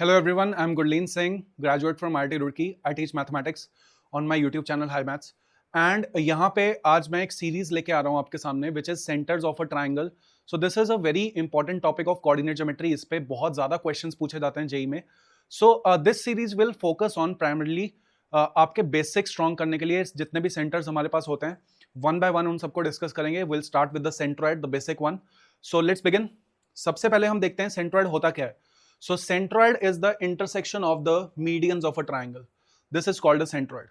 Hello everyone, I'm Gurleen Singh, graduate from IIT Roorkee. I teach mathematics on my YouTube channel High Maths. And यहाँ पे आज मैं एक series लेके आ रहा हूँ आपके सामने which is centers of a triangle. So this is a very important topic of coordinate geometry. इस पे बहुत ज़्यादा questions पूछे जाते हैं जेई में. So this series will focus on primarily आपके basic strong करने के लिए जितने भी centers हमारे पास होते हैं one by one उन सबको discuss करेंगे. We'll start with the centroid, the basic one. So let's begin. सबसे पहले हम देखते हैं centroid होता क्या है. So centroid is the intersection of the medians of a triangle. This is called a centroid.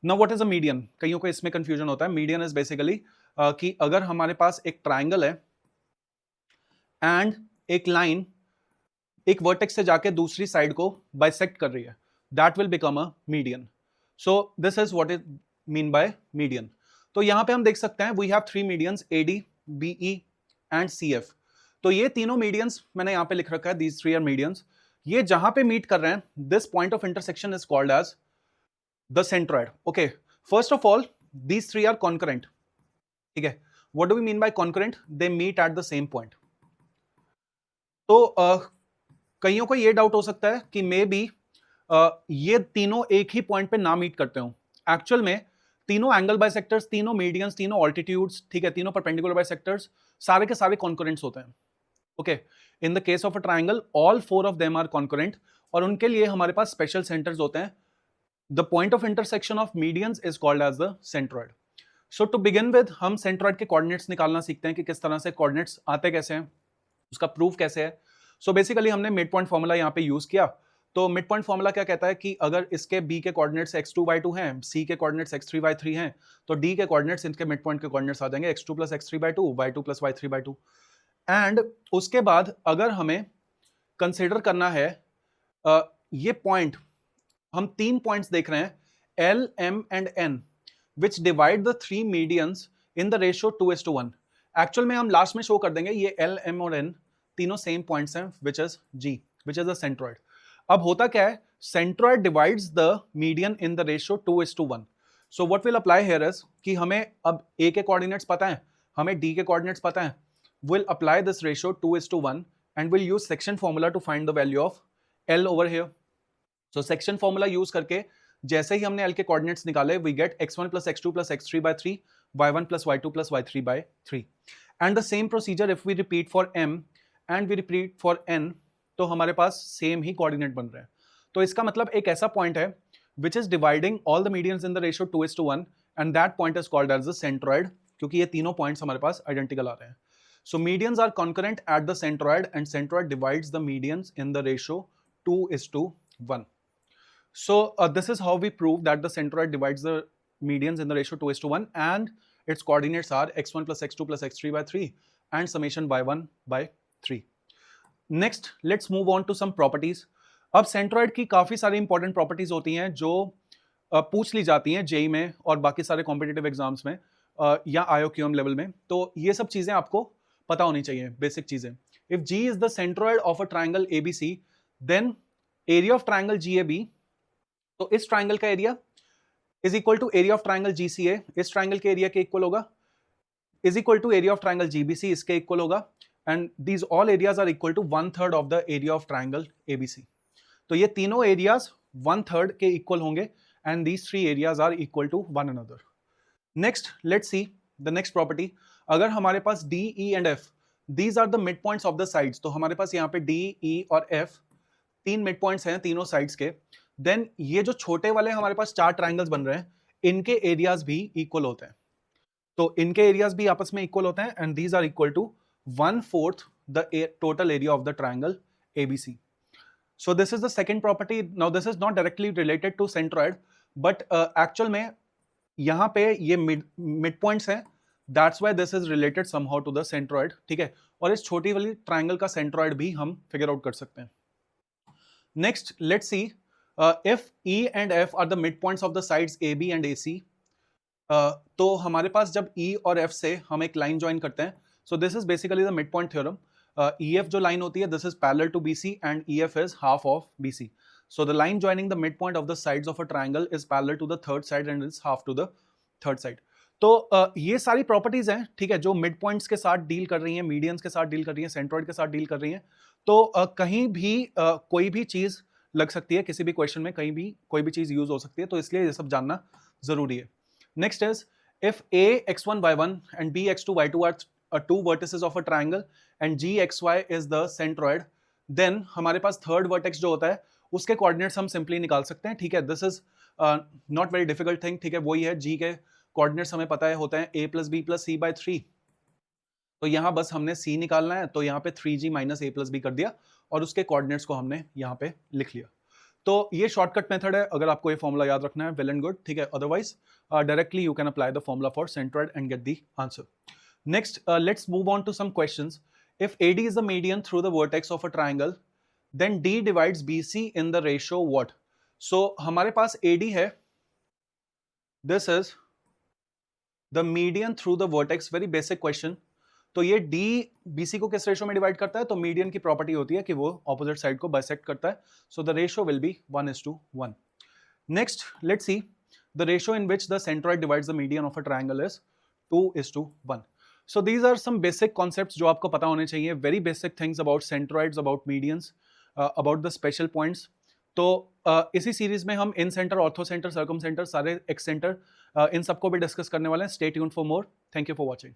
Now what is a median? कईयों को इसमें confusion होता है. Median is basically कि अगर हमारे पास एक triangle है and एक line एक vertex से जाके दूसरी side को bisect कर रही है, that will become a median. So this is what it mean by median. तो यहाँ पे हम देख सकते हैं we have three medians AD, BE and CF. तो ये तीनों मीडियंस मैंने यहाँ पे लिख रखा है, these three are medians. ये जहां पे मीट कर रहे हैं, this point of intersection is called as the centroid. Okay, first of all, these three are concurrent. ठीक है, what do we mean by concurrent? They meet at the same point. तो कईयों को ये डाउट हो सकता है कि मे बी ये तीनों एक ही पॉइंट पे ना मीट करते हो. एक्चुअल में तीनों एंगल बाइसेक्टर्स, तीनों मीडियंस, तीनों ऑल्टीट्यूड्स, ठीक है, तीनों परपेंडिकुलर बाइसेक्टर्स सारे के सारे कॉन्करेंट्स होते हैं. Okay, in the case of a triangle all four of them are concurrent और उनके लिए हमारे पास स्पेशल सेंटर्स होते हैं. The point of intersection of medians is called as the centroid. So to begin with हम सेंट्रॉइड के coordinates निकालना सीखते हैं कि किस तरह से कोऑर्डिनेट्स आते कैसे हैं, उसका प्रूफ कैसे है. सो बेसिकली हमने मिड पॉइंट फॉर्मूला यहाँ पे यूज किया. तो मिड पॉइंट फॉर्मूला क्या कहता है कि अगर इसके b के कोऑर्डिनेट्स x2 y2 हैं, c के कोऑर्डिनेट्स x3 y3 हैं, तो d के कोऑर्डिनेट्स इनके मिड पॉइंट के कोऑर्डिनेट्स आ जाएंगे x2 + x3 by 2, y2 + y3 by 2. And उसके बाद अगर हमें कंसिडर करना है ये पॉइंट, हम तीन पॉइंट्स देख रहे हैं L, M and N which divide the three medians in the ratio 2:1. Actual में हम लास्ट में शो कर देंगे ये L, M और N तीनों सेम पॉइंट्स हैं which is G, which is the centroid. अब होता क्या है, centroid divides the median in the ratio 2:1. So what will apply here is कि हमें अब A के कोऑर्डिनेट्स पता है, हमें D के कोऑर्डिनेट्स पता है. We'll apply this ratio 2:1 and we'll use section formula to find the value of L over here. So section formula use करके जैसे ही हमने L के coordinates निकाले, we get x1 + x2 + x3 by 3, y1 + y2 + y3 by 3. And the same procedure if we repeat for M and we repeat for N, तो हमारे पास same ही coordinate बन रहे हैं. तो इसका मतलब एक ऐसा point है which is dividing all the medians in the ratio 2:1 and that point is called as the centroid, क्योंकि ये तीनों points हमारे पास identical आ रहे हैं. So medians are concurrent at the centroid and centroid divides the medians in the ratio 2:1. So this is how we prove that the centroid divides the medians in the ratio 2:1 and its coordinates are x1 + x2 + x3 by 3 and summation y1 by 3. Next, let's move on to some properties. अब centroid की काफी सारी important properties होती हैं जो पूछ ली जाती हैं जेई में और बाकी सारे competitive exams में या IOQM लेवल में. तो ये सब चीजें आपको पता होनी चाहिए, बेसिक चीजें. If G is the centroid of a triangle ABC, then area of triangle GAB, तो इस ट्राइंगल का area is equal to area of triangle GCA, इस ट्राइंगल के एरिया के इक्वल होगा, is equal to area of triangle GBC, इसके equal होगा. And these all areas are equal to 1/3 of the area of triangle ABC. तो ये तीनों areas 1/3 के इक्वल होंगे and these three areas are equal to one another. Next, let's see the next property. अगर हमारे पास D, E and F, these are the midpoints of the sides, तो हमारे पास यहाँ पे D, E और F तीन midpoints हैं तीनों sides के. देन ये जो छोटे वाले हमारे पास चार ट्राइंगल्स बन रहे हैं, इनके एरियाज भी इक्वल होते हैं. तो इनके एरियाज भी आपस में इक्वल होते हैं and these are equal to 1/4 the total area of the triangle ABC. So this is the second property. Now this is not directly related to centroid, but actual में यहाँ पे ये midpoints हैं. That's why this is related somehow to the centroid. ठीक है, और इस छोटी वाली ट्राइंगल का सेंट्रॉइड भी हम फिगर आउट कर सकते हैं. Next, let's see if E and F are the mid points of the sides AB and AC. तो हमारे पास जब E और F से हम एक लाइन ज्वाइन करते हैं, so this is basically the mid point theorem. EF जो लाइन होती है, this is parallel to BC and EF is half of BC. So the line joining the midpoint of the sides of a triangle is parallel to the third side and is half to the third side. तो ये सारी properties हैं, ठीक है, जो mid points के साथ deal कर रही हैं, मीडियंस के साथ डील कर रही हैं, सेंट्रॉइड के साथ डील कर रही हैं. तो कहीं भी कोई भी चीज लग सकती है किसी भी क्वेश्चन में, कहीं भी कोई भी चीज यूज हो सकती है, तो इसलिए ये सब जानना जरूरी है. Next is if a x1 y1 and b x2 y2 are two vertices of a triangle and g xy is the centroid, then हमारे पास थर्ड वर्टेक्स जो होता है उसके कोऑर्डिनेट्स हम सिंपली निकाल सकते हैं. ठीक है, this is not very difficult thing. ठीक है, वही है, g के कोऑर्डिनेट्स हमें पता है होते हैं a plus B plus C by 3. तो यहाँ बस हमने c निकालना है, तो यहाँ पे 3g minus a plus B कर दिया और उसके कोऑर्डिनेट्स को हमने यहाँ पे लिख लिया. तो ये शॉर्टकट मेथड है अगर आपको ये फॉर्मूला याद रखना है, वेल एंड गुड. ठीक है, otherwise directly you can apply the formula for centroid and get the answer. Next, let's move on to some questions. If AD is the median through the vertex of a triangle, then D divides BC in the ratio what? So हमारे पास AD है, this is the median through the vertex, very basic question. तो ये D BC को किस ratio में divide करता है? तो मीडियन की प्रॉपर्टी होती है कि वो ऑपोजिट साइड को बाइसेक्ट करता है. So the ratio will be 1:1. Next, let's see the ratio in which the centroid divides the median of a triangle is 2:1. So these are some basic concepts जो आपको पता होने चाहिए, very basic things about centroids, about medians, about the special points. तो इसी series में हम incentre, orthocentre, circumcentre, सारे एक्स सेंटर, इन सबको भी डिस्कस करने वाले हैं. Stay tuned for more. Thank you for watching.